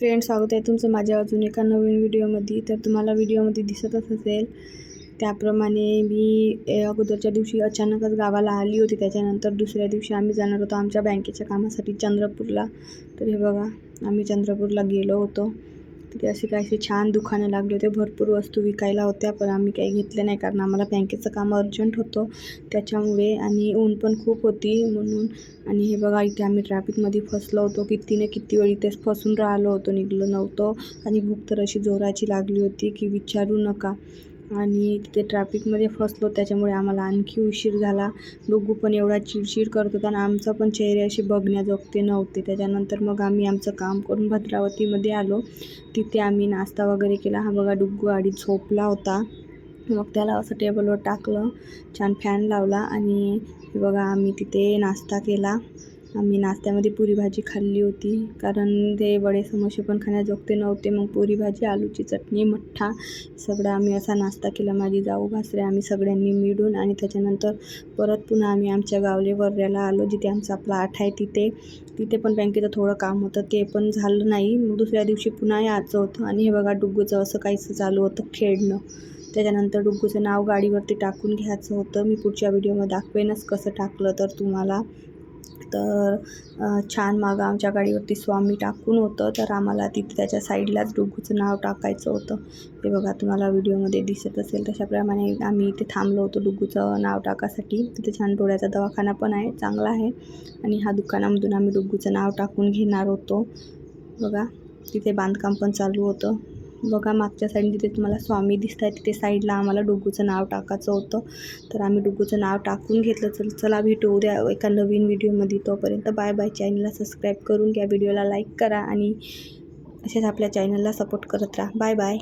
Friend, स्वागत आहे तुमचं माझ्या अजून एका नवीन व्हिडिओमध्ये. तर तुम्हाला व्हिडिओमध्ये दिसतच असेल त्याप्रमाणे मी अगोदरच्या दिवशी अचानकच गावाला आली होती. त्याच्यानंतर दुसऱ्या दिवशी आम्ही जाणार होतो आमच्या बँकेच्या कामासाठी चंद्रपूरला. तर हे बघा, आम्ही चंद्रपूरला गेलो होतो. तिथे असे काही छान दुकानं लागले होते, भरपूर वस्तू विकायला होत्या, पण आम्ही काही घेतले नाही कारण आम्हाला बँकेचं काम अर्जंट होतं त्याच्यामुळे, आणि ऊन पण खूप होती म्हणून. आणि हे बघा, इथे आम्ही ट्रॅफिकमध्ये फसलो होतो. किती वेळ इथेच फसून राहिलो होतो, निघलो नव्हतो. आणि भूक तर अशी जोराची लागली होती की विचारू नका. आणि तिथे ट्रॅफिकमध्ये फसलो, त्याच्यामुळे आम्हाला आणखी उशीर झाला. डुग्गू पण एवढा चिडचिड करत होता आणि आमचा पण चेहरे असे बघण्याजोगते नव्हते. त्याच्यानंतर मग आम्ही आमचं काम करून भद्रावतीमध्ये आलो. तिथे आम्ही नाश्ता वगैरे केला. हा बघा, डुग्गू आडीत झोपला होता. मग त्याला असं टेबलवर टाकलं, छान फॅन लावला आणि हे बघा, आम्ही तिथे नाश्ता केला. आम्ही नाश्त्यामध्ये पुरी भाजी खाल्ली होती कारण ते वडे समोसे पण खाण्याजोगते नव्हते. मग पुरी भाजी, आलूची चटणी, मठ्ठा सगळं आम्ही असा नाश्ता केला. माझी जाऊ भासरे आम्ही सगळ्यांनी मिळून. आणि त्याच्यानंतर परत पुन्हा आम्ही आमच्या गावले वर्ऱ्याला आलो, जिथे आमचा प्लॉट आहे. तिथे पण बँकेचं थोडं काम होतं, ते पण झालं नाही. मग दुसऱ्या दिवशी पुन्हा यायचं होतं. आणि हे बघा, डुग्गूचं असं काहीच चालू होतं, खेळणं. त्याच्यानंतर डुग्गूचं नाव गाडीवरती टाकून घ्यायचं होतं. मी पुढच्या व्हिडिओमध्ये दाखवेनच कसं टाकलं तर तुम्हाला. तर छान मागं आमच्या गाडीवरती स्वामी टाकून होतं, तर आम्हाला तिथे त्याच्या साईडलाच डुग्गूचं नाव टाकायचं होतं. हे बघा, तुम्हाला व्हिडिओमध्ये दिसत असेल तशाप्रमाणे आम्ही इथे थांबलो होतो डुग्गूचं नाव टाकासाठी. तिथे छान डोळ्याचा दवाखाना पण आहे, चांगला आहे. आणि ह्या दुकानामधून आम्ही डुग्गूचं नाव टाकून घेणार होतो. बघा, तिथे बांधकाम पण चालू होतं. बघा, मागच्या साईडने जिथे तुम्हाला स्वामी दिसत आहे तिथे साईडला आम्हाला डुग्गूचं नाव टाकायचं होतं. तर आम्ही डुग्गूचं नाव टाकून घेतलं. चला भेटू उद्या एका नवीन व्हिडिओमध्ये. तोपर्यंत बाय बाय. चॅनलला सबस्क्राईब करून घ्या, व्हिडिओला लाईक करा आणि असेच आपल्या चॅनलला सपोर्ट करत राहा. Bye bye.